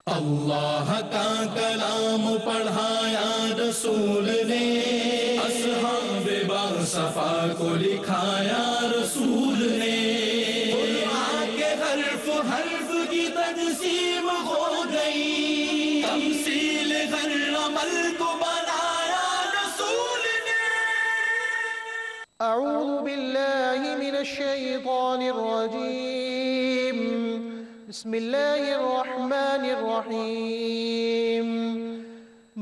اللہ کا کلام پڑھایا رسول نے، اصحاب باصفا کو لکھایا رسول نے، قرآن کے حرف حرف کی تقسیم ہو گئی، تمثیل ہر عمل کو بنایا رسول نے۔ اعوذ باللہ من الشیطان الرجیم، بسم اللہ الرحمن الرحیم۔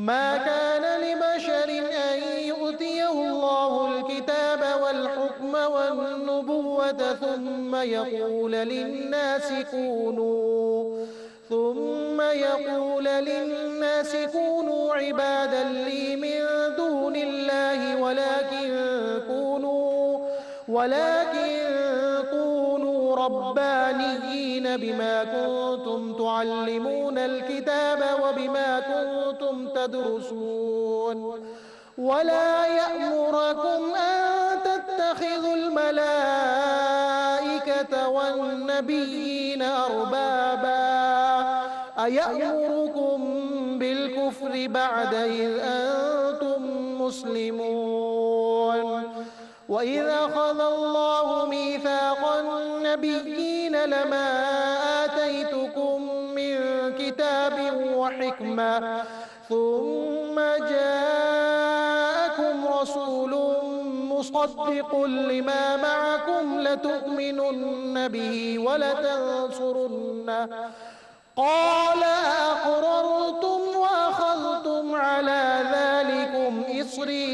ما كان لبشر أن يؤتيه الله الكتاب والحكم والنبوة ثم يقول للناس كونوا عبادا لي من دون الله ولكن كونوا ربانيين بما كنتم تعلمون الكتاب وبما كنتم تدرسون ولا يأمركم أن تتخذوا الملائكة والنبيين أربابا أيأمركم بالكفر بعد إذ أنتم مسلمون وَإِذْ أَخَذَ اللَّهُ مِيثَاقَ النَّبِيِّينَ لَمَا آتَيْتُكُم مِّن كِتَابٍ وَحِكْمَةٍ ثُمَّ جَاءَكُمْ رَسُولٌ مُّصَدِّقٌ لِّمَا مَعَكُمْ لَتُؤْمِنُنَّ بِهِ وَلَتَنصُرُنَّهُ قَالَ أَقْرَرْتُمْ وَأَخَذْتُمْ عَلَى ذَلِكُمْ إِصْرِي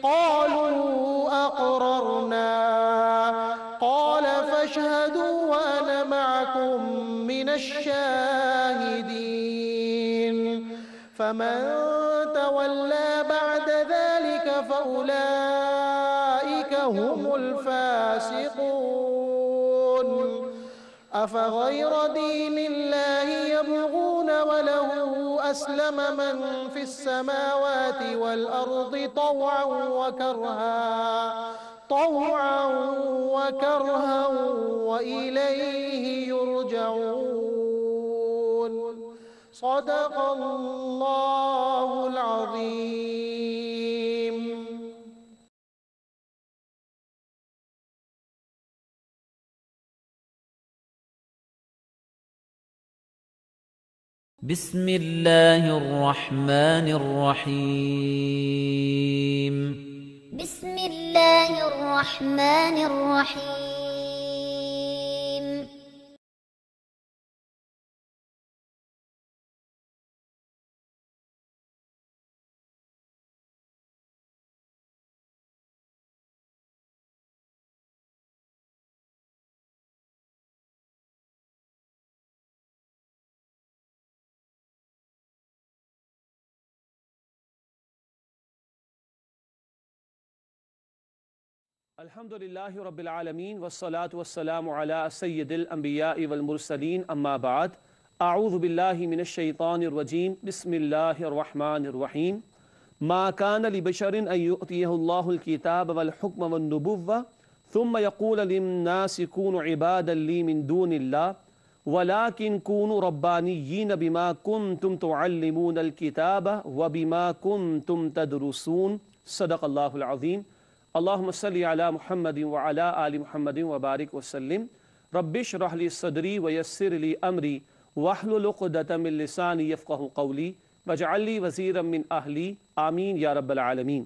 قالوا أقررنا قال فاشهدوا وأنا معكم من الشاهدين فمن تولى بعد ذلك فأولئك هم الفاسقون أفغير دين الله يبغون وله أسلم من في السماوات والأرض طوعا وكرها وإليه يرجعون صدق الله العظيم۔ بسم اللہ الرحمن الرحیم۔ بسم اللہ الرحمن الرحیم۔ الحمدللہ رب العالمین والصلاة والسلام علی سید الانبیاء والمرسلین اما بعد اعوذ باللہ من الشیطان الرجیم بسم اللہ الرحمن الرحیم ما کان لبشر ان یؤتیہ اللہ الکتاب والحکم والنبوة ثم یقول للناس کونوا عبادا لی من دون اللہ ولكن كونوا ربانیین بما کنتم تعلمون الکتاب وبما کنتم تدرسون صدق اللہ العظیم۔ اللہم صلی علی محمد وعلی آل محمد وبارک وسلم۔ رب اشرح لی صدری ویسر لی امری واحلل عقدۃ من لسانی یفقہوا قولی واجعل لی وزیرا من اہلی آمین یا رب العالمین۔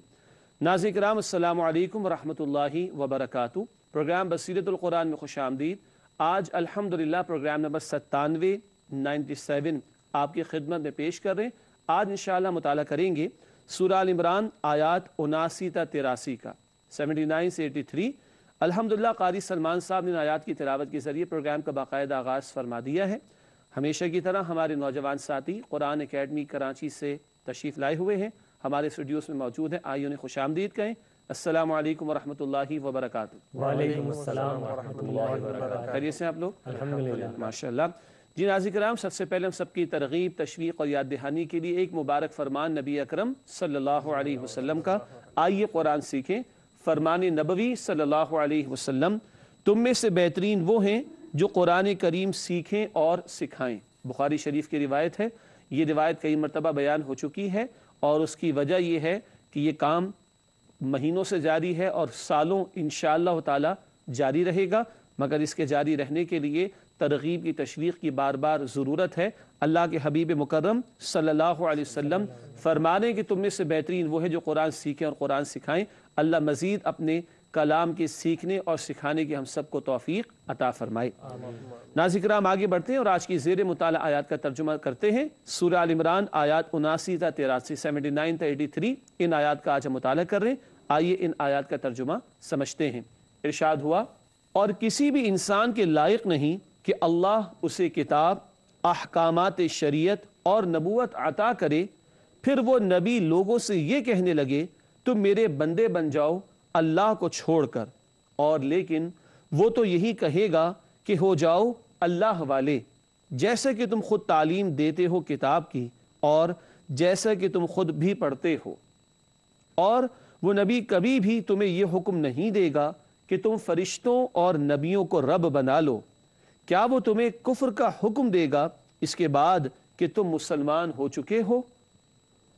ناظرین کرام السلام علیکم ورحمۃ اللہ وبرکاتہ۔ پروگرام بصیرت القرآن میں خوش آمدید۔ آج الحمدللہ پروگرام نمبر 97 آپ کی خدمت میں پیش کر رہے ہیں۔ آج انشاءاللہ مطالعہ کریں گے سورہ آل عمران آیات 79 تا 83 کا 79 سے 83۔ الحمدللہ قاری سلمان صاحب نے آیات کی تلاوت کے ذریعے پروگرام کا باقاعدہ آغاز فرما دیا ہے۔ ہمیشہ کی طرح ہمارے نوجوان ساتھی قرآن اکیڈمی کراچی سے تشریف لائے ہوئے ہیں، ہمارے اسٹوڈیوز میں موجود ہیں۔ آئیے انہیں خوش آمدید کہیں۔ السلام علیکم ورحمۃ اللہ وبرکاتہ۔ وعلیکم السلام ورحمۃ اللہ وبرکاتہ۔ خیریت سے آپ لوگ؟ الحمدللہ ماشاءاللہ۔ جی ناظرین کرام، سب سے پہلے ہم سب کی ترغیب، تشویق اور یاد دہانی کے لیے ایک مبارک فرمان نبی اکرم صلی اللہ علیہ وسلم کا۔ آئیے قرآن سیکھیں۔ فرمان نبوی صلی اللہ علیہ وسلم: تم میں سے بہترین وہ ہیں جو قرآن کریم سیکھیں اور سکھائیں۔ بخاری شریف کی روایت ہے، یہ روایت کئی مرتبہ بیان ہو چکی ہے، اور اس کی وجہ یہ ہے کہ یہ کام مہینوں سے جاری ہے اور سالوں انشاءاللہ تعالی جاری رہے گا، مگر اس کے جاری رہنے کے لیے ترغیب کی تشویق کی بار بار ضرورت ہے۔ اللہ کے حبیب مکرم صلی اللہ علیہ وسلم فرمانے کہ تم میں سے بہترین وہ ہے جو قرآن سیکھیں اور قرآن سکھائیں۔ اللہ مزید اپنے کلام کے سیکھنے اور سکھانے کی ہم سب کو توفیق عطا فرمائے۔ ناظرین کرام آگے بڑھتے ہیں اور آج کی زیر مطالعہ آیات کا ترجمہ کرتے ہیں۔ سورہ آل عمران آیات 79 تا 83 79 تا 83 ان آیات کا آج ہم مطالعہ کر رہے ہیں۔ آئیے ان آیات کا ترجمہ سمجھتے ہیں۔ ارشاد ہوا، اور کسی بھی انسان کے لائق نہیں کہ اللہ اسے کتاب، احکامات شریعت اور نبوت عطا کرے، پھر وہ نبی لوگوں سے یہ کہنے لگے تم میرے بندے بن جاؤ اللہ کو چھوڑ کر، اور لیکن وہ تو یہی کہے گا کہ ہو جاؤ اللہ والے، جیسے کہ تم خود تعلیم دیتے ہو کتاب کی اور جیسا کہ تم خود بھی پڑھتے ہو، اور وہ نبی کبھی بھی تمہیں یہ حکم نہیں دے گا کہ تم فرشتوں اور نبیوں کو رب بنا لو۔ کیا وہ تمہیں کفر کا حکم دے گا اس کے بعد کہ تم مسلمان ہو چکے ہو؟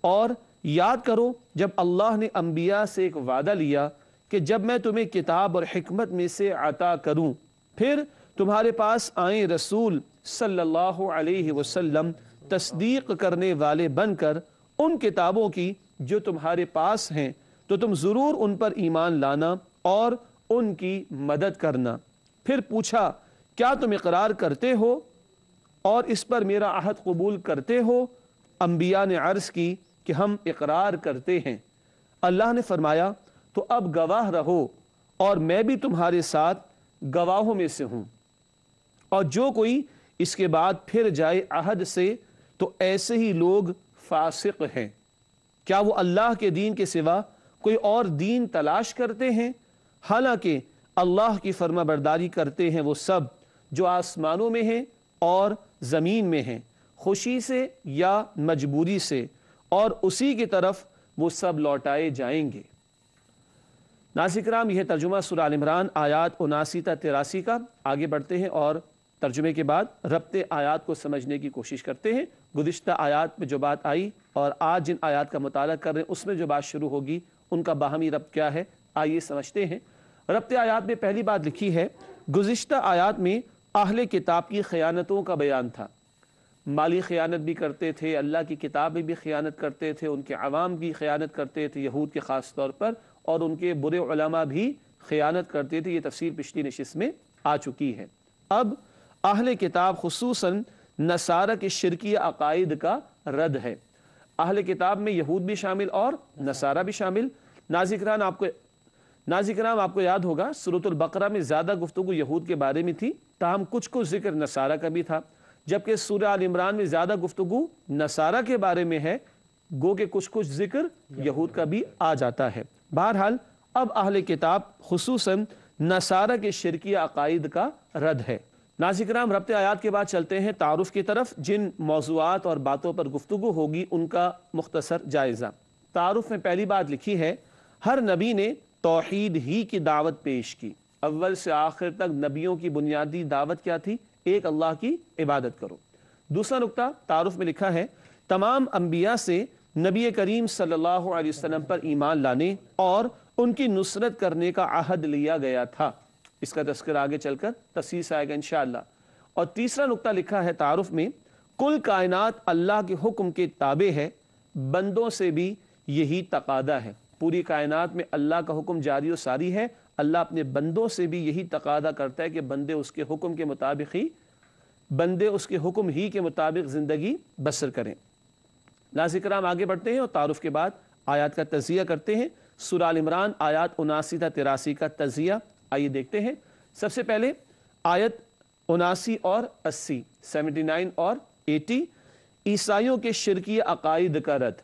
اور یاد کرو جب اللہ نے انبیاء سے ایک وعدہ لیا کہ جب میں تمہیں کتاب اور حکمت میں سے عطا کروں، پھر تمہارے پاس آئیں رسول صلی اللہ علیہ وسلم تصدیق کرنے والے بن کر ان کتابوں کی جو تمہارے پاس ہیں، تو تم ضرور ان پر ایمان لانا اور ان کی مدد کرنا۔ پھر پوچھا کیا تم اقرار کرتے ہو اور اس پر میرا عہد قبول کرتے ہو؟ انبیاء نے عرض کی کہ ہم اقرار کرتے ہیں۔ اللہ نے فرمایا تو اب گواہ رہو اور میں بھی تمہارے ساتھ گواہوں میں سے ہوں، اور جو کوئی اس کے بعد پھر جائے عہد سے تو ایسے ہی لوگ فاسق ہیں۔ کیا وہ اللہ کے دین کے سوا کوئی اور دین تلاش کرتے ہیں؟ حالانکہ اللہ کی فرما برداری کرتے ہیں وہ سب جو آسمانوں میں ہیں اور زمین میں ہیں، خوشی سے یا مجبوری سے، اور اسی کی طرف وہ سب لوٹائے جائیں گے۔ ناظرین کرام یہ ترجمہ سورہ آل عمران آیات 79 تا 83 کا۔ آگے بڑھتے ہیں اور ترجمے کے بعد ربط آیات کو سمجھنے کی کوشش کرتے ہیں۔ گزشتہ آیات میں جو بات آئی اور آج جن آیات کا مطالعہ کر رہے ہیں اس میں جو بات شروع ہوگی ان کا باہمی ربط کیا ہے، آئیے سمجھتے ہیں۔ ربط آیات میں پہلی بات لکھی ہے، گزشتہ آیات میں اہل کتاب کی خیانتوں کا بیان تھا۔ مالی خیانت بھی کرتے تھے، اللہ کی کتاب میں بھی خیانت کرتے تھے، ان کے عوام بھی خیانت کرتے تھے، یہود کے خاص طور پر، اور ان کے برے علماء بھی خیانت کرتے تھے۔ یہ تفصیل پچھلی نشست میں آ چکی ہے۔ اب اہل کتاب خصوصاً نصارہ کے شرکی عقائد کا رد ہے۔ اہل کتاب میں یہود بھی شامل اور نصارہ بھی شامل۔ ناظرین آپ کو یاد ہوگا سورۃ البقرہ میں زیادہ گفتگو یہود کے بارے میں تھی، تاہم کچھ ذکر نصارہ کا بھی تھا، جبکہ سورہ آل عمران میں زیادہ گفتگو نصارہ کے بارے میں ہے، گو کہ کچھ ذکر یہود کا بھی آ جاتا ہے۔ بہرحال اب اہل کتاب خصوصاً نصارہ کے شرکی عقائد کا رد ہے۔ ناظرین کرام ربط آیات کے بعد چلتے ہیں تعارف کی طرف۔ جن موضوعات اور باتوں پر گفتگو ہوگی ان کا مختصر جائزہ۔ تعارف میں پہلی بات لکھی ہے، ہر نبی نے توحید ہی کی دعوت پیش کی۔ اول سے آخر تک نبیوں کی بنیادی دعوت کیا تھی؟ ایک اللہ کی عبادت کرو۔ دوسرا نقطہ تعارف میں لکھا ہے، تمام انبیاء سے نبی کریم صلی اللہ علیہ وسلم پر ایمان لانے اور ان کی نصرت کرنے کا عہد لیا گیا تھا۔ اس کا تذکرہ آگے چل کر تفصیل سے آئے گا انشاءاللہ۔ اور تیسرا نقطہ لکھا ہے تعارف میں، کل کائنات اللہ کے حکم کے تابع ہے، بندوں سے بھی یہی تقاضا ہے۔ پوری کائنات میں اللہ کا حکم جاری و ساری ہے، اللہ اپنے بندوں سے بھی یہی تقاضا کرتا ہے کہ بندے اس کے حکم کے مطابق زندگی بسر کریں۔ ناظرین کرام آگے بڑھتے ہیں اور تعارف کے بعد آیات کا تجزیہ کرتے ہیں۔ سورہ آل عمران آیات 79 تا 83 کا تجزیہ آئیے دیکھتے ہیں۔ سب سے پہلے آیت 79 اور 80 79 اور 80 عیسائیوں کے شرکی عقائد کا رد۔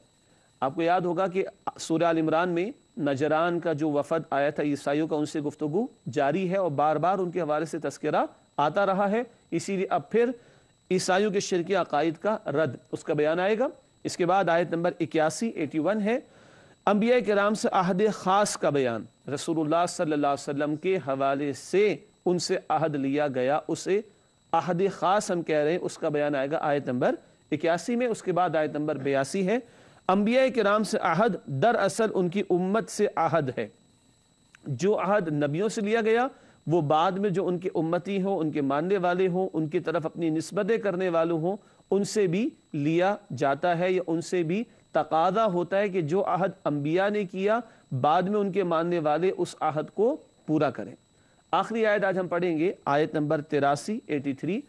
آپ کو یاد ہوگا کہ سورہ آل عمران میں نجران کا جو وفد آیا تھا عیسائیوں کا، ان سے گفتگو جاری ہے اور بار بار ان کے حوالے سے تذکرہ آتا رہا ہے، اسی لیے اب پھر عیسائیوں کے شرکی عقائد کا رد اس کا بیان آئے گا۔ اس کے بعد آیت نمبر 81 ہے، انبیاء کرام سے عہد خاص کا بیان، رسول اللہ صلی اللہ علیہ وسلم کے حوالے سے ان سے عہد لیا گیا، اسے عہد خاص ہم کہہ رہے ہیں اس کا بیان آئے گا آیت نمبر 81 میں، اس کے بعد آیت نمبر 82 ہے۔ انبیاء کرام سے عہد دراصل ان کی امت سے عہد ہے۔ جو عہد نبیوں سے لیا گیا وہ بعد میں جو ان کے امتی ہوں، ان کے ماننے والے ہوں، ان کی طرف اپنی نسبتیں کرنے والے ہوں، ان سے بھی لیا جاتا ہے، یا ان سے بھی تقاضا ہوتا ہے کہ جو عہد انبیاء نے کیا بعد میں ان کے ماننے والے اس عہد کو پورا کریں۔ آخری آیت آج ہم پڑھیں گے، آیت نمبر 83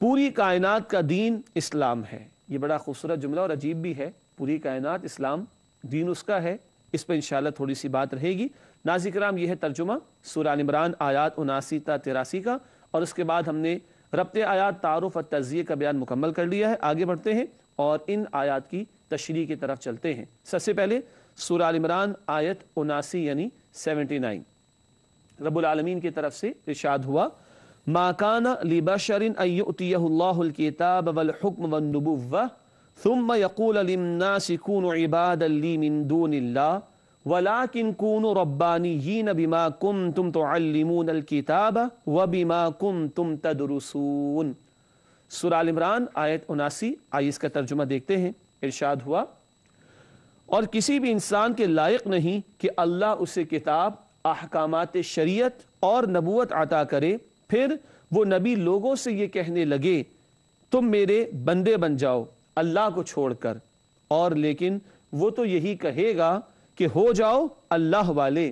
پوری کائنات کا دین اسلام ہے۔ یہ بڑا خوبصورت جملہ اور عجیب بھی ہے، پوری کائنات اسلام دین اس کا ہے، اس پہ انشاءاللہ تھوڑی سی بات رہے گی۔ ناظرین کرام، یہ ہے ترجمہ سورہ آل عمران آیات 79 تا 83 کا، اور اس کے بعد ہم نے ربط آیات، تعارف اور تجزیے کا بیان مکمل کر لیا ہے۔ آگے بڑھتے ہیں اور ان آیات کی تشریح کی طرف چلتے ہیں۔ سب سے پہلے سورہ آل عمران آیت 79 یعنی 79، رب العالمین کی طرف سے ارشاد ہوا، ما کان لبشر ان یؤتیہ اللہ الکتاب والحکم والنبوہ ثم یقول للناس کونوا عبادا لی من دون اللہ ولكن كونوا ربانيين بما كنتم تعلمون الكتاب وبما كنتم تدرسون۔ سورہ آل عمران آیت 79، آئیے اس کا ترجمہ دیکھتے ہیں۔ ارشاد ہوا، اور کسی بھی انسان کے لائق نہیں کہ اللہ اسے کتاب، احکامات شریعت اور نبوت عطا کرے، پھر وہ نبی لوگوں سے یہ کہنے لگے تم میرے بندے بن جاؤ اللہ کو چھوڑ کر، اور لیکن وہ تو یہی کہے گا کہ ہو جاؤ اللہ والے،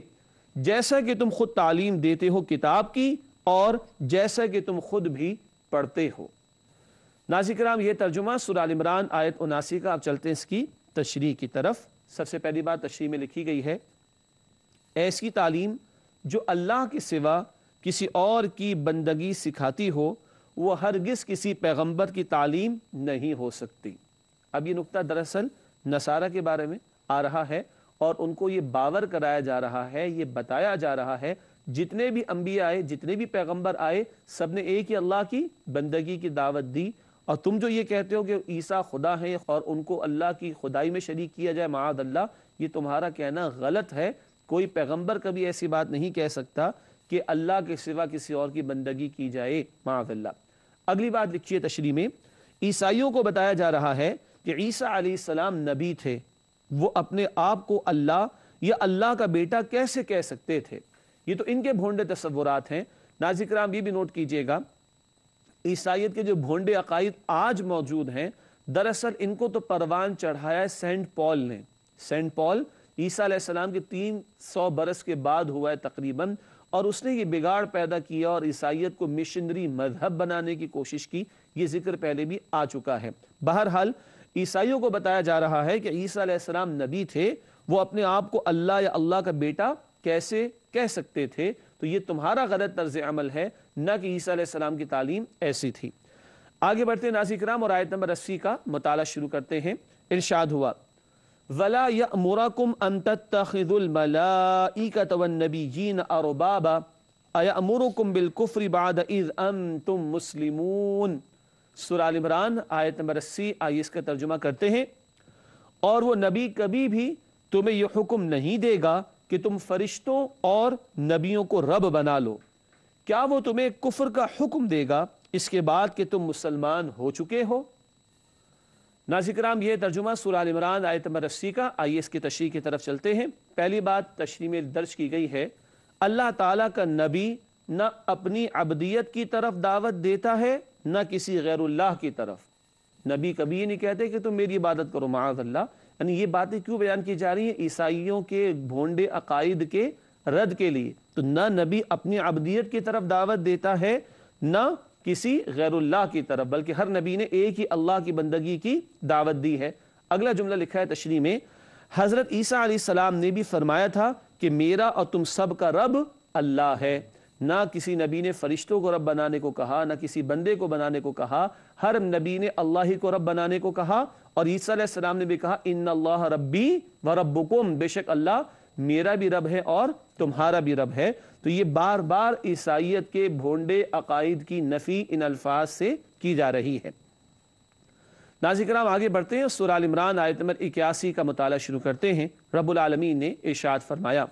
جیسا کہ تم خود تعلیم دیتے ہو کتاب کی اور جیسا کہ تم خود بھی پڑھتے ہو۔ ناظرین کرام، یہ ترجمہ سورہ آل عمران آیت 79 کا۔ اب چلتے ہیں اس کی تشریح کی طرف۔ سب سے پہلی بات تشریح میں لکھی گئی ہے، ایسی تعلیم جو اللہ کے سوا کسی اور کی بندگی سکھاتی ہو وہ ہرگز کسی پیغمبر کی تعلیم نہیں ہو سکتی۔ اب یہ نقطہ دراصل نصارہ کے بارے میں آ رہا ہے، اور ان کو یہ باور کرایا جا رہا ہے، یہ بتایا جا رہا ہے جتنے بھی انبیاء آئے، جتنے بھی پیغمبر آئے، سب نے ایک ہی اللہ کی بندگی کی دعوت دی، اور تم جو یہ کہتے ہو کہ عیسیٰ خدا ہے اور ان کو اللہ کی خدائی میں شریک کیا جائے، معاذ اللہ، یہ تمہارا کہنا غلط ہے۔ کوئی پیغمبر کبھی ایسی بات نہیں کہہ سکتا کہ اللہ کے سوا کسی اور کی بندگی کی جائے، معاذ اللہ۔ اگلی بات لکھیے تشریح میں، عیسائیوں کو بتایا جا رہا ہے کہ عیسیٰ علیہ السلام نبی تھے، وہ اپنے آپ کو اللہ یا اللہ کا بیٹا کیسے کہہ سکتے تھے؟ یہ تو ان کے بھونڈے تصورات ہیں۔ ناظرین کرام، یہ بھی نوٹ کیجئے گا، عیسائیت کے جو بھونڈے عقائد آج موجود ہیں، دراصل ان کو تو پروان چڑھایا ہے سینٹ پال نے۔ سینٹ پال عیسیٰ علیہ السلام کے 300 برس کے بعد ہوا ہے تقریباً، اور اس نے یہ بگاڑ پیدا کیا اور عیسائیت کو مشنری مذہب بنانے کی کوشش کی۔ یہ ذکر پہلے بھی آ چکا ہے۔ بہرحال عیسائیوں کو بتایا جا رہا ہے کہ عیسیٰ علیہ السلام نبی تھے، وہ اپنے آپ کو اللہ یا اللہ کا بیٹا کیسے کہہ سکتے تھے؟ تو یہ تمہارا غلط طرز عمل ہے، نہ کہ عیسیٰ علیہ السلام کی تعلیم ایسی تھی۔ آگے بڑھتے ہیں ناظرین کرام اور آیت نمبر 80 کا مطالعہ شروع کرتے ہیں۔ ارشاد ہوا، وَلَا يَأْمُرَكُمْ أَن تَتَّخِذُوا الْمَلَائِكَةَ وَالنَّبِيِّينَ أَرْبَابًا أَيَأْمُرُكُمْ بِالْكُفْرِ بَعْدَ إِذْ أَنْتُمْ مُسْلِمُونَ۔ سورہ آل عمران آیت نمبر 80، آئیے اس کا ترجمہ کرتے ہیں، اور وہ نبی کبھی بھی تمہیں یہ حکم نہیں دے گا کہ تم فرشتوں اور نبیوں کو رب بنا لو۔ کیا وہ تمہیں کفر کا حکم دے گا اس کے بعد کہ تم مسلمان ہو چکے ہو؟ ناظرین کرام، یہ ترجمہ سورہ آل عمران آیت نمبر 80 کا۔ آئیے اس کی تشریح کی طرف چلتے ہیں۔ پہلی بات تشریح میں درج کی گئی ہے، اللہ تعالیٰ کا نبی نہ اپنی عبدیت کی طرف دعوت دیتا ہے نہ کسی غیر اللہ کی طرف۔ نبی کبھی یہ نہیں کہتے کہ تم میری عبادت کرو، معاذ اللہ۔ یعنی یہ باتیں کیوں بیان کی جا رہی ہیں؟ عیسائیوں کے بھونڈے عقائد کے رد کے لیے۔ تو نہ نبی اپنی عبدیت کی طرف دعوت دیتا ہے نہ کسی غیر اللہ کی طرف، بلکہ ہر نبی نے ایک ہی اللہ کی بندگی کی دعوت دی ہے۔ اگلا جملہ لکھا ہے تشریح میں، حضرت عیسیٰ علیہ السلام نے بھی فرمایا تھا کہ میرا اور تم سب کا رب اللہ ہے۔ نہ کسی نبی نے فرشتوں کو رب بنانے کو کہا، نہ کسی بندے کو بنانے کو کہا، ہر نبی نے اللہ ہی کو رب بنانے کو کہا۔ اور عیسیٰ علیہ السلام نے بھی کہا، ان اللہ ربی و ربکم، بے شک اللہ میرا بھی رب ہے اور تمہارا بھی رب ہے۔ تو یہ بار بار عیسائیت کے بھونڈے عقائد کی نفی ان الفاظ سے کی جا رہی ہے۔ ناظرین کرام، آگے بڑھتے ہیں، سورہ آل عمران آیت نمبر 81 کا مطالعہ شروع کرتے ہیں۔ رب العالمین نے ارشاد فرمایا،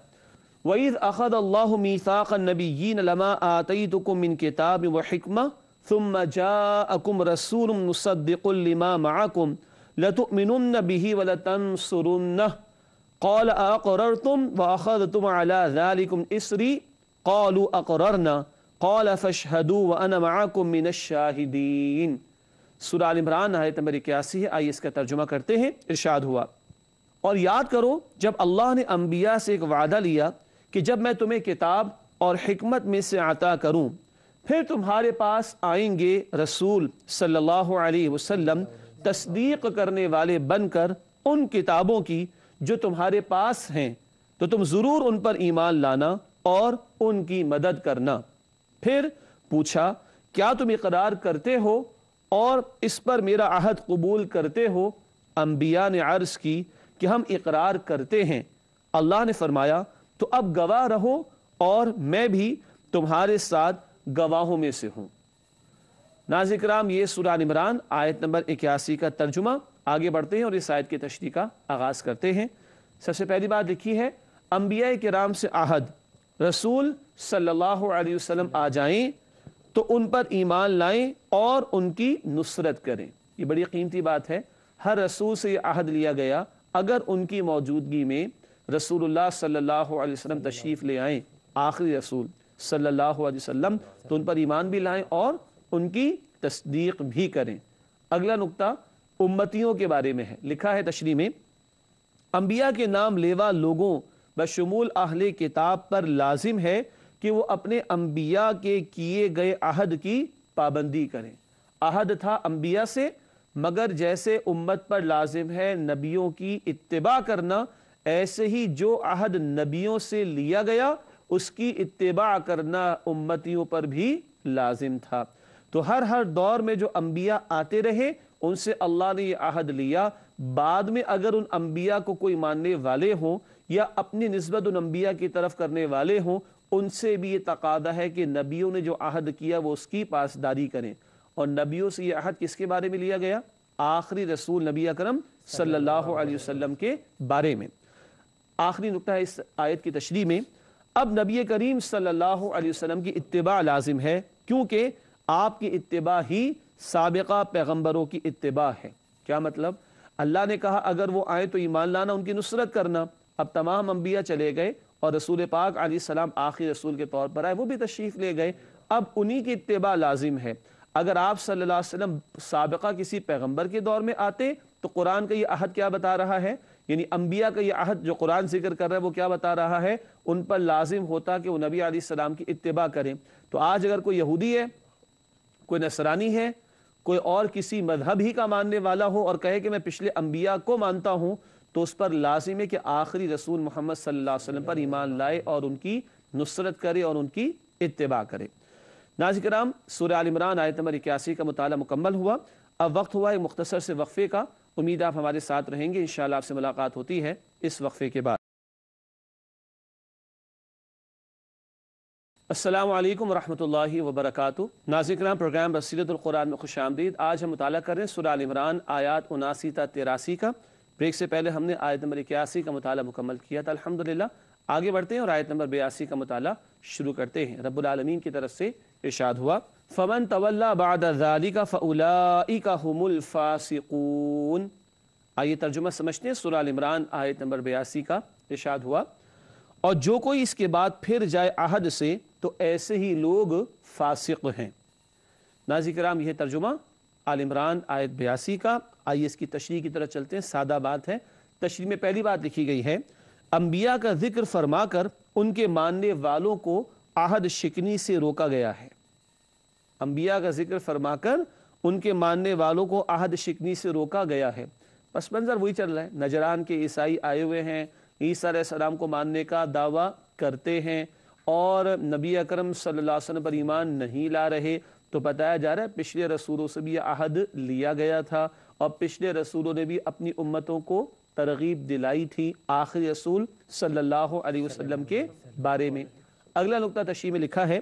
وَإِذْ أَخَذَ اللَّهُ مِيثَاقَ النَّبِيِّينَ لَمَا آتَيْتُكُم مِّن كِتَابٍ وَحِكْمَةٍ ثم جاءکم رسول مصدق لما معکم لتؤمنن به ولتنصرنه قال اقررتم واخذتم على ذلكم اسری قالوا اقررنا قال فاشهدوا وانا معكم من الشاهدین۔ سورہ آل عمران آیت نمبر 81 ہے، آئیے اس کا ترجمہ کرتے ہیں۔ ارشاد ہوا، اور یاد کرو جب اللہ نے انبیاء سے ایک وعدہ لیا کہ جب میں تمہیں کتاب اور حکمت میں سے عطا کروں پھر تمہارے پاس آئیں گے رسول صلی اللہ علیہ وسلم تصدیق کرنے والے بن کر ان کتابوں کی جو تمہارے پاس ہیں، تو تم ضرور ان پر ایمان لانا اور ان کی مدد کرنا۔ پھر پوچھا کیا تم اقرار کرتے ہو اور اس پر میرا عہد قبول کرتے ہو؟ انبیاء نے عرض کی کہ ہم اقرار کرتے ہیں۔ اللہ نے فرمایا تو اب گواہ رہو اور میں بھی تمہارے ساتھ گواہوں میں سے ہوں۔ ناظرین کرام، یہ سورہ آل عمران آیت نمبر 81 کا ترجمہ۔ آگے بڑھتے ہیں اور اس آیت کی تشریح کا آغاز کرتے ہیں۔ سب سے پہلی بات لکھی ہے، انبیاء کرام سے عہد، رسول صلی اللہ علیہ وسلم آ جائیں تو ان پر ایمان لائیں اور ان کی نصرت کریں۔ یہ بڑی قیمتی بات ہے، ہر رسول سے یہ عہد لیا گیا اگر ان کی موجودگی میں رسول اللہ صلی اللہ علیہ وسلم تشریف لے آئیں، آخری رسول صلی اللہ علیہ وسلم، تو ان پر ایمان بھی لائیں اور ان کی تصدیق بھی کریں۔ اگلا نقطہ امتیوں کے بارے میں ہے، لکھا ہے تشریح میں، انبیاء کے نام لیوا لوگوں بشمول اہل کتاب پر لازم ہے کہ وہ اپنے انبیاء کے کیے گئے عہد کی پابندی کریں۔ عہد تھا انبیاء سے، مگر جیسے امت پر لازم ہے نبیوں کی اتباع کرنا، ایسے ہی جو عہد نبیوں سے لیا گیا اس کی اتباع کرنا امتیوں پر بھی لازم تھا۔ تو ہر دور میں جو انبیاء آتے رہے ان سے اللہ نے یہ عہد لیا، بعد میں اگر ان انبیاء کو کوئی ماننے والے ہوں یا اپنی نسبت ان انبیاء کی طرف کرنے والے ہوں، ان سے بھی یہ تقاضا ہے کہ نبیوں نے جو عہد کیا وہ اس کی پاسداری کریں۔ اور نبیوں سے یہ عہد کس کے بارے میں لیا گیا؟ آخری رسول نبی اکرم صلی اللہ علیہ وسلم کے بارے میں۔ آخری نقطہ ہے اس آیت کی تشریح میں، اب نبی کریم صلی اللہ علیہ وسلم کی اتباع لازم ہے، کیونکہ آپ کی اتباع ہی سابقہ پیغمبروں کی اتباع ہے۔ کیا مطلب؟ اللہ نے کہا اگر وہ آئیں تو ایمان لانا، ان کی نصرت کرنا۔ اب تمام انبیاء چلے گئے اور رسول پاک علیہ السلام آخری رسول کے طور پر آئے، وہ بھی تشریف لے گئے، اب انہی کی اتباع لازم ہے۔ اگر آپ صلی اللہ علیہ وسلم سابقہ کسی پیغمبر کے دور میں آتے تو قرآن کا یہ عہد کیا بتا رہا ہے؟ یعنی انبیاء کا یہ عہد جو قرآن ذکر کر رہا ہے وہ کیا بتا رہا ہے؟ ان پر لازم ہوتا کہ وہ نبی علیہ السلام کی اتباع کریں۔ تو آج اگر کوئی یہودی ہے، کوئی نصرانی ہے، کوئی اور کسی مذہب ہی کا ماننے والا ہو اور کہے کہ میں پچھلے انبیاء کو مانتا ہوں، تو اس پر لازم ہے کہ آخری رسول محمد صلی اللہ علیہ وسلم پر ایمان لائے اور ان کی نصرت کرے اور ان کی اتباع کرے۔ ناظرین کرام، سورہ آل عمران آیت نمبر 81 کا مطالعہ مکمل ہوا۔ اب وقت ہوا ایک مختصر سے وقفے کا، امید آپ ہمارے ساتھ رہیں گے، انشاءاللہ آپ سے ملاقات ہوتی ہے اس وقفے کے بعد۔ السلام علیکم ورحمۃ اللہ وبرکاتہ۔ ناظرین کرام، پروگرام بصیرت القرآن میں خوش آمدید۔ آج ہم مطالعہ کر رہے ہیں سورہ آل عمران آیات 79 تا 83 کا۔ بریک سے پہلے ہم نے آیت نمبر 81 کا مطالعہ مکمل کیا تھا الحمدللہ۔ آگے بڑھتے ہیں اور آیت نمبر 82 کا مطالعہ شروع کرتے ہیں۔ رب العالمین کی طرف سے ارشاد ہوا، فَمَن تَوَلَّى بَعْدَ ذَلِكَ فَأُولَئِكَ هُمُ الْفَاسِقُونَ۔ آئیے ترجمہ سمجھتے ہیں سورہ آل عمران آیت نمبر 82 کا۔ ارشاد ہوا، اور جو کوئی اس کے بعد پھر جائے عہد سے تو ایسے ہی لوگ فاسق ہیں۔ ناظرین کرام، یہ ترجمہ آل عمران آیت 82 کا۔ آئیے اس کی تشریح کی طرف چلتے ہیں، سادہ بات ہے۔ تشریح میں پہلی بات لکھی گئی ہے، انبیاء کا ذکر فرما کر ان کے ماننے والوں کو عہد شکنی سے روکا گیا ہے۔ انبیاء کا ذکر فرما کر ان کے ماننے والوں کو عہد شکنی سے روکا گیا ہے۔ پس منظر وہی چل رہا ہے، نجران کے عیسائی آئے ہوئے ہیں، عیسیٰ علیہ السلام کو ماننے کا دعویٰ کرتے ہیں اور نبی اکرم صلی اللہ علیہ وسلم پر ایمان نہیں لا رہے، تو بتایا جا رہا ہے پچھلے رسولوں سے بھی یہ عہد لیا گیا تھا اور پچھلے رسولوں نے بھی اپنی امتوں کو ترغیب دلائی تھی آخری رسول صلی اللہ علیہ وسلم کے بارے میں۔ اگلا نقطہ تشریح میں لکھا ہے،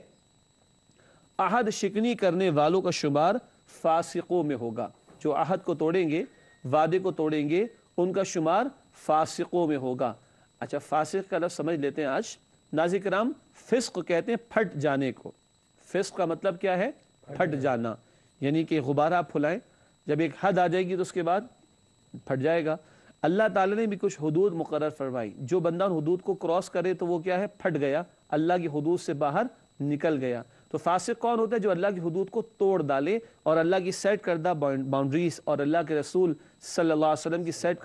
عہد شکنی کرنے والوں کا شمار فاسقوں میں ہوگا۔ جو عہد کو توڑیں گے، وعدے کو توڑیں گے، ان کا شمار فاسقوں میں ہوگا۔ اچھا، فاسق کا لفظ سمجھ لیتے ہیں آج۔ ناظرین کرام، فسق کہتے ہیں پھٹ جانے کو۔ فسق کا مطلب کیا ہے؟ پھٹ جانا، یعنی کہ غبارہ آپ پھلائیں، جب ایک حد آ جائے گی تو اس کے بعد پھٹ جائے گا۔ اللہ تعالیٰ نے بھی کچھ حدود مقرر فرمائی، جو بندہ ان حدود کو کراس کرے تو وہ کیا ہے؟ پھٹ گیا، اللہ کی حدود سے باہر نکل گیا۔ تو فاسق کون ہوتا ہے؟ جو اللہ کی حدود کو توڑ ڈالے اور اللہ کی سیٹ کردہ باؤنڈریز اور اللہ کے رسول صلی اللہ علیہ وسلم کی سیٹ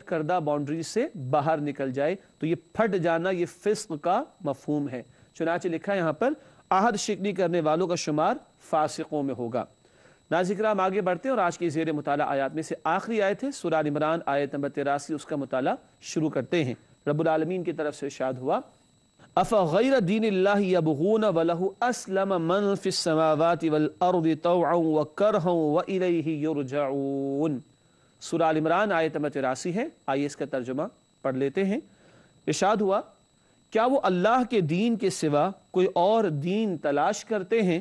کردہ باؤنڈریز سے باہر نکل جائے، تو یہ پھٹ جانا یہ فسق کا مفہوم ہے۔ چنانچہ لکھا ہے یہاں پر عہد شکنی کرنے والوں کا شمار فاسقوں میں ہوگا۔ ناظرین کرام آگے بڑھتے ہیں اور آج کی زیر مطالعہ آیات میں سے آخری آیت ہے سورہ آل عمران آیت نمبر 83، اس کا مطالعہ شروع کرتے ہیں۔ رب العالمین کی طرف سے ارشاد ہوا أَفَغَيْرَ دِينِ اللَّهِ يَبْغُونَ وَلَهُ أَسْلَمَ مَنْ فِي السَّمَاوَاتِ وَالْأَرْضِ طَوْعًا وَكَرْهًا وَإِلَيْهِ يُرْجَعُونَ۔ سورہ آل عمران آیت نمبر 83 ہے، آئیے اس کا ترجمہ پڑھ لیتے ہیں۔ ارشاد ہوا کیا وہ اللہ کے دین کے سوا کوئی اور دین تلاش کرتے ہیں،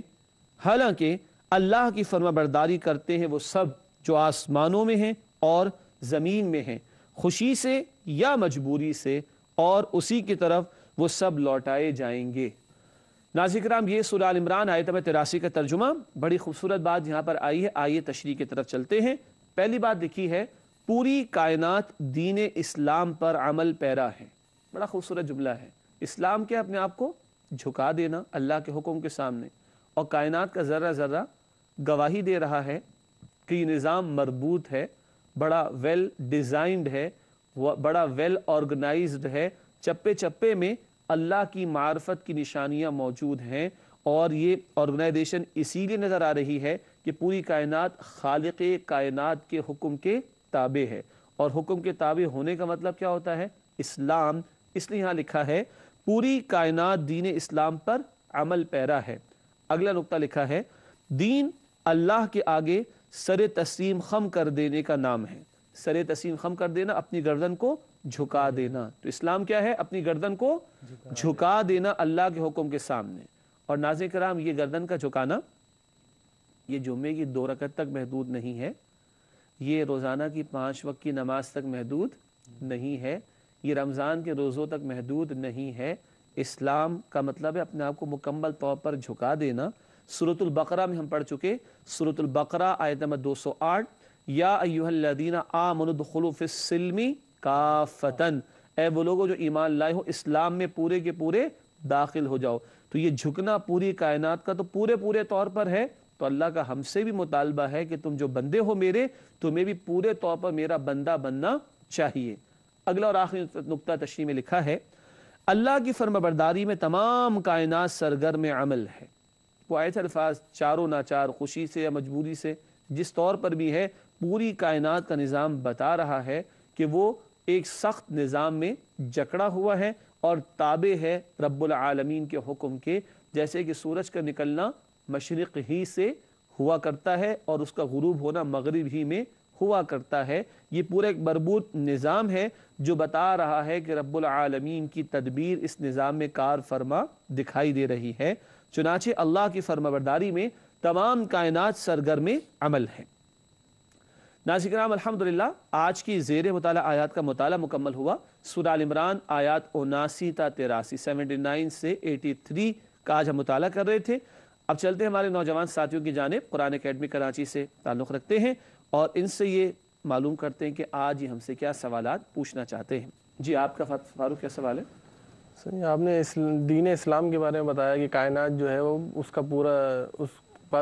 حالانکہ اللہ کی فرما برداری کرتے ہیں وہ سب جو آسمانوں میں ہیں اور زمین میں ہیں، خوشی سے یا مجبوری سے، اور اسی کی طرف وہ سب لوٹائے جائیں گے۔ ناظرین کرام یہ سورہ آل عمران آیت نمبر 83 کا ترجمہ، بڑی خوبصورت بات یہاں پر آئی ہے، آئیے تشریح کی طرف چلتے ہیں۔ پہلی بات لکھی ہے پوری کائنات دین اسلام پر عمل پیرا ہے۔ بڑا خوبصورت جملہ ہے۔ اسلام کے اپنے آپ کو جھکا دینا اللہ کے حکم کے سامنے، اور کائنات کا ذرہ ذرہ گواہی دے رہا ہے کہ یہ نظام مربوط ہے، بڑا ویل ڈیزائنڈ ہے، بڑا ویل آرگنائزڈ ہے، چپے چپے میں اللہ کی معرفت کی نشانیاں موجود ہیں، اور یہ آرگنائزیشن اسی لیے نظر آ رہی ہے کہ پوری کائنات خالق کائنات کے حکم کے تابع ہے، اور حکم کے تابع ہونے کا مطلب کیا ہوتا ہے؟ اسلام۔ اس لیے یہاں لکھا ہے پوری کائنات دین اسلام پر عمل پیرا ہے۔ اگلا نقطہ لکھا ہے دین اللہ کے آگے سر تسلیم خم کر دینے کا نام ہے۔ سر تسلیم خم کر دینا، اپنی گردن کو جھکا دینا۔ تو اسلام کیا ہے؟ اپنی گردن کو جھکا دینا اللہ کے حکم کے سامنے۔ اور ناظرین کرام یہ گردن کا جھکانا یہ جمعے کی 2 رکعت تک محدود نہیں ہے، یہ روزانہ کی 5 وقت کی نماز تک محدود نہیں ہے، یہ رمضان کے روزوں تک محدود نہیں ہے۔ اسلام کا مطلب ہے اپنے آپ کو مکمل طور پر جھکا دینا۔ سورۃ البقرہ میں ہم پڑھ چکے، سورۃ البقرہ آیت نمبر 208، یا ایھا الذین آمنوا ادخلوا فی السلم کافۃ، اے وہ لوگوں جو ایمان لائے ہو اسلام میں پورے کے پورے داخل ہو جاؤ۔ تو یہ جھکنا پوری کائنات کا تو پورے طور پر ہے، تو اللہ کا ہم سے بھی مطالبہ ہے کہ تم جو بندے ہو میرے، تمہیں بھی پورے طور پر میرا بندہ بننا چاہیے۔ اگلا اور آخری نقطہ تشریح میں لکھا ہے اللہ کی فرما برداری میں تمام کائنات سرگرم عمل ہے۔ وہ ایسے الفاظ چاروں ناچار، خوشی سے یا مجبوری سے، جس طور پر بھی ہے، پوری کائنات کا نظام بتا رہا ہے کہ وہ ایک سخت نظام میں جکڑا ہوا ہے اور تابع ہے رب العالمین کے حکم کے، جیسے کہ سورج کا نکلنا مشرق ہی سے ہوا کرتا ہے اور اس کا غروب ہونا مغرب ہی میں ہوا کرتا ہے۔ یہ پورا ایک مربوط نظام ہے جو بتا رہا ہے کہ رب العالمین کی تدبیر اس نظام میں کار فرما دکھائی دے رہی ہے۔ چنانچہ اللہ کی فرما برداری میں تمام کائنات سرگرم عمل ہے۔ ناظرین کرام الحمدللہ آج کی زیر مطالعہ آیات کا مطالعہ مکمل ہوا۔ سورہ آل عمران آیات 79 تا 83، 79 سے 83 کا آج ہم مطالعہ کر رہے تھے۔ اب چلتے ہیں ہمارے نوجوان ساتھیوں کی جانب، قرآن اکیڈمی کراچی سے تعلق رکھتے ہیں، اور ان سے یہ معلوم کرتے ہیں کہ آج یہ ہم سے کیا سوالات پوچھنا چاہتے ہیں۔ جی آپ کا فاروق کیا سوال ہے؟ سر آپ نے دین اسلام کے بارے میں بتایا کہ کائنات جو ہے وہ اس کا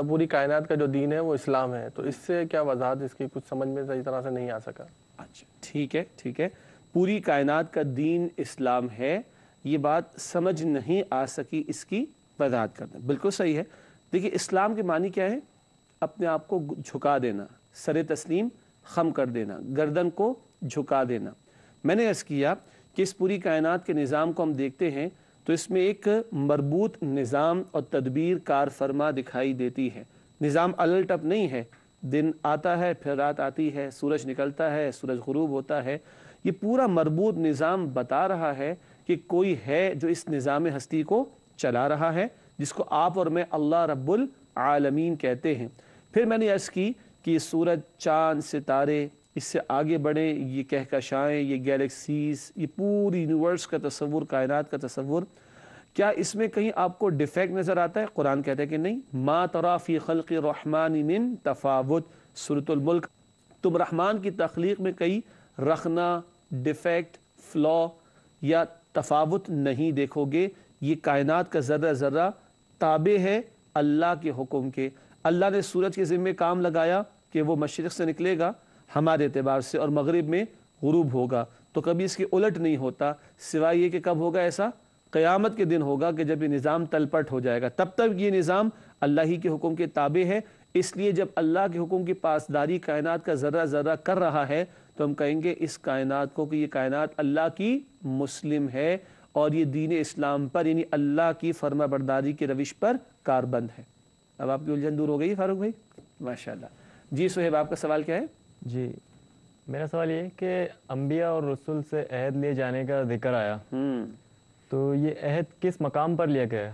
پوری کائنات کا جو دین ہے وہ اسلام ہے، تو اس سے کیا وضاحت اس کی کچھ سمجھ میں صحیح طرح سے نہیں آ سکا۔ اچھا ٹھیک ہے، پوری کائنات کا دین اسلام ہے، یہ بات سمجھ نہیں آ سکی، اس کی وضاحت کرنا بالکل صحیح ہے۔ دیکھیے اسلام کے معنی کیا ہے؟ اپنے آپ کو جھکا دینا، سر تسلیم خم کر دینا، گردن کو جھکا دینا۔ میں نے عرض کیا کہ اس پوری کائنات کے نظام کو ہم دیکھتے ہیں تو اس میں ایک مربوط نظام اور تدبیر کار فرما دکھائی دیتی ہے۔ نظام الٹپ نہیں ہے، دن آتا ہے پھر رات آتی ہے، سورج نکلتا ہے سورج غروب ہوتا ہے، یہ پورا مربوط نظام بتا رہا ہے کہ کوئی ہے جو اس نظام ہستی کو چلا رہا ہے، جس کو آپ اور میں اللہ رب العالمین کہتے ہیں۔ پھر میں نے عرض کی کہ یہ سورج، چاند، ستارے، اس سے آگے بڑھیں یہ کہکشائیں، یہ گیلیکسیز، یہ پوری یونیورس کا تصور، کائنات کا تصور، کیا اس میں کہیں آپ کو ڈیفیکٹ نظر آتا ہے؟ قرآن کہتا ہے کہ نہیں. ما ترا فی خلق الرحمن من تفاوت، سورۃ الملک. تم رحمان کی تخلیق میں کئی رخنا، ڈیفیکٹ، فلا یا تفاوت نہیں دیکھو گے. یہ کائنات کا ذرہ ذرہ تابع ہے اللہ کے حکم کے. اللہ نے سورج کے ذمے کام لگایا کہ وہ مشرق سے نکلے گا ہمارے اعتبار سے اور مغرب میں غروب ہوگا، تو کبھی اس کے الٹ نہیں ہوتا، سوائے یہ کہ کب ہوگا ایسا؟ قیامت کے دن ہوگا کہ جب یہ نظام تلپٹ ہو جائے گا. تب تک یہ نظام اللہ ہی کے حکم کے تابع ہے. اس لیے جب اللہ کے حکم کی پاسداری کائنات کا ذرہ ذرہ کر رہا ہے تو ہم کہیں گے اس کائنات کو کہ یہ کائنات اللہ کی مسلم ہے اور یہ دین اسلام پر یعنی اللہ کی فرما برداری کی روش پر کاربند ہے. اب آپ کی الجھن دور ہو گئی فاروق بھائی؟ ماشاءاللہ. جی صہیب، آپ کا سوال کیا ہے؟ جی میرا سوال یہ ہے کہ انبیاء اور رسول سے عہد لیے جانے کا ذکر آیا، تو یہ عہد کس مقام پر لیا گیا ہے؟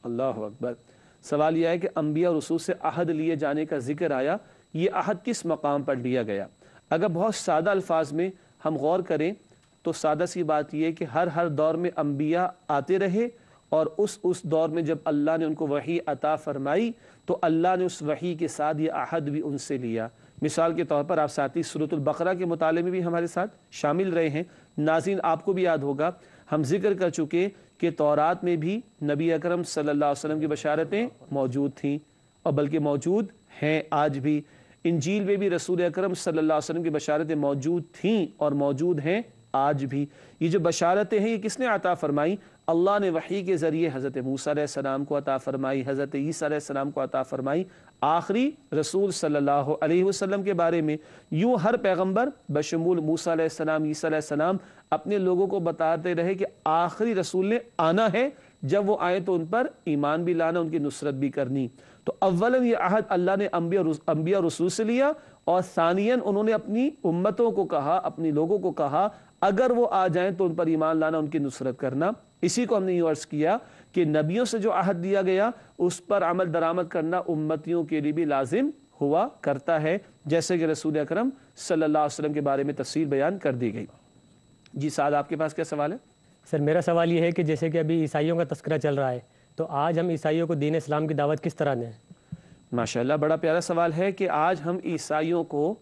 اللہ اکبر. سوال یہ ہے کہ انبیاء اور رسول سے عہد لیے جانے کا ذکر آیا، یہ عہد کس مقام پر لیا گیا؟ اگر بہت سادہ الفاظ میں ہم غور کریں تو سادہ سی بات یہ ہے کہ ہر دور میں انبیاء آتے رہے اور اس دور میں جب اللہ نے ان کو وحی عطا فرمائی تو اللہ نے اس وحی کے ساتھ یہ عہد بھی ان سے لیا. مثال کے طور پر آپ ساتھی سورۃ البقرہ کے مطالعے میں بھی ہمارے ساتھ شامل رہے ہیں. ناظرین آپ کو بھی یاد ہوگا ہم ذکر کر چکے کہ تورات میں بھی نبی اکرم صلی اللہ علیہ وسلم کی بشارتیں موجود تھیں اور بلکہ موجود ہیں آج بھی. انجیل میں بھی رسول اکرم صلی اللہ علیہ وسلم کی بشارتیں موجود تھیں اور موجود ہیں آج بھی. یہ جو بشارتیں ہیں یہ کس نے عطا فرمائی؟ اللہ نے وحی کے ذریعے حضرت موسیٰ علیہ السلام کو عطا فرمائی، حضرت عیسیٰ علیہ السلام کو عطا فرمائی. آخری رسول صلی اللہ علیہ وسلم کے بارے میں یوں ہر پیغمبر بشمول موسیٰ علیہ السلام، عیسیٰ علیہ السلام اپنے لوگوں کو بتاتے رہے کہ آخری رسول نے آنا ہے، جب وہ آئے تو ان پر ایمان بھی لانا، ان کی نصرت بھی کرنی. تو اولاً یہ عہد اللہ نے انبیاء رسول سے لیا اور ثانیاً انہوں نے اپنی امتوں کو کہا، اپنی لوگوں کو کہا اگر وہ آ جائیں تو ان پر ایمان لانا، ان کی نصرت کرنا. اسی کو ہم نے یہ عرض کیا کہ نبیوں سے جو عہد دیا گیا اس پر عمل درآمد کرنا امتیوں کے لیے بھی لازم ہوا کرتا ہے، جیسے کہ رسول اکرم صلی اللہ علیہ وسلم کے بارے میں تفصیل بیان کر دی گئی. جی سعد، آپ کے پاس کیا سوال ہے؟ سر میرا سوال یہ ہے کہ جیسے کہ ابھی عیسائیوں کا تذکرہ چل رہا ہے تو آج ہم عیسائیوں کو دین اسلام کی دعوت کس طرح دیں؟ ماشاءاللہ، بڑا پیارا سوال ہے کہ آج ہم عیسائیوں کو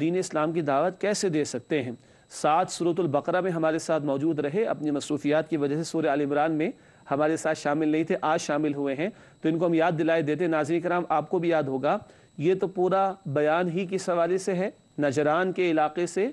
دین اسلام کی دعوت کیسے دے سکتے ہیں. ساتھ سورۃ البقرہ میں ہمارے ساتھ موجود رہے، اپنی مصروفیات کی وجہ سے سورہ آل عمران میں ہمارے ساتھ شامل نہیں تھے، آج شامل ہوئے ہیں تو ان کو ہم یاد دلائے دیتے. ناظرین کرام آپ کو بھی یاد ہوگا یہ تو پورا بیان ہی کس حوالے سے ہے؟ نجران کے علاقے سے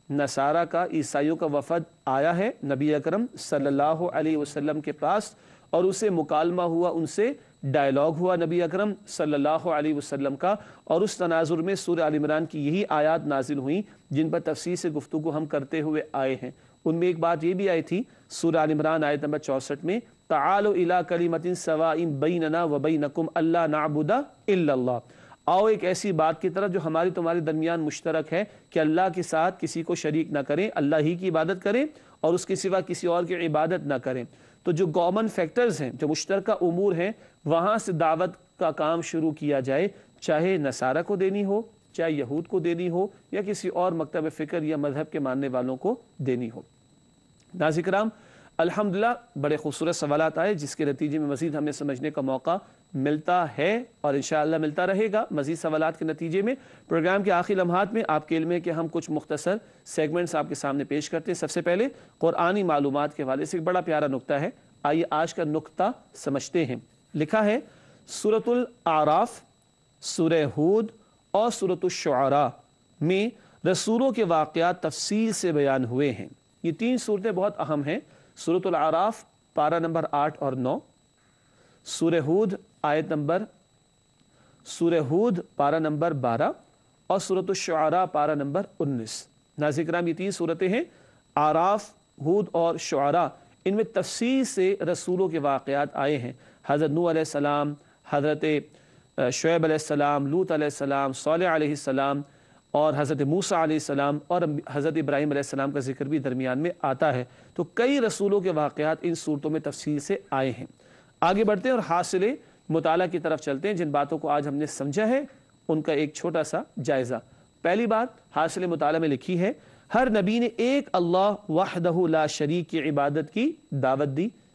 نصارہ کا، عیسائیوں کا وفد آیا ہے نبی اکرم صلی اللہ علیہ وسلم کے پاس اور اسے مکالمہ ہوا، ان سے ڈائلاگ ہوا نبی اکرم صلی اللہ علیہ وسلم کا، اور اس تناظر میں سورہ آل عمران کی یہی آیات نازل ہوئیں جن پر تفصیل سے گفتگو ہم کرتے ہوئے آئے ہیں. ان میں ایک بات یہ بھی آئی تھی سورہ آل عمران آیت نمبر 64 میں، تعالوا الی کلمۃ سواء بیننا وبینکم الا نعبد الا اللہ. آؤ ایک ایسی بات کی طرف جو ہماری تمہارے درمیان مشترک ہے کہ اللہ کے ساتھ کسی کو شریک نہ کریں، اللہ ہی کی عبادت کریں اور اس کے سوا کسی اور کی عبادت نہ کریں. تو جو کامن فیکٹرز ہیں، جو مشترکہ امور ہیں، وہاں سے دعوت کا کام شروع کیا جائے، چاہے نصارہ کو دینی ہو، چاہے یہود کو دینی ہو یا کسی اور مکتب فکر یا مذہب کے ماننے والوں کو دینی ہو. ناظرین کرام الحمدللہ بڑے خوبصورت سوالات آئے جس کے نتیجے میں مزید ہمیں سمجھنے کا موقع ملتا ہے اور انشاءاللہ ملتا رہے گا. مزید سوالات کے نتیجے میں پروگرام کے آخری لمحات میں آپ کے علم ہے کہ ہم کچھ مختصر سیگمنٹس آپ کے سامنے پیش کرتے ہیں. سب سے پہلے قرآنی معلومات کے حوالے سے ایک بڑا پیارا نقطہ ہے، آئیے آج کا نقطہ سمجھتے ہیں. لکھا ہے سورۃ الاعراف، سورہ ہود اور سورۃ الشعراء میں رسولوں کے واقعات تفصیل سے بیان ہوئے ہیں. یہ تین صورتیں بہت اہم ہیں. سورۃ الاعراف پارہ نمبر 8 اور 9، سورہ ہود پارہ نمبر 12 اور سورۃ الشعراء پارہ نمبر 19. ناظرین کرام یہ تین صورتیں ہیں، اعراف، ہود اور شعراء. ان میں تفصیل سے رسولوں کے واقعات آئے ہیں. حضرت نوح علیہ السلام، حضرت شعیب علیہ السلام، لوط علیہ السلام، صالح علیہ السلام اور حضرت موسیٰ علیہ السلام اور حضرت ابراہیم علیہ السلام کا ذکر بھی درمیان میں آتا ہے. تو کئی رسولوں کے واقعات ان صورتوں میں تفصیل سے آئے ہیں. آگے بڑھتے ہیں اور حاصل مطالعہ کی طرف چلتے ہیں. جن باتوں کو آج ہم نے سمجھا ہے ان کا ایک چھوٹا سا جائزہ. پہلی بات حاصل مطالعہ میں لکھی ہے، ہر نبی نے ایک اللہ وحدہ لا شریک کی عبادت کی دعوت دی.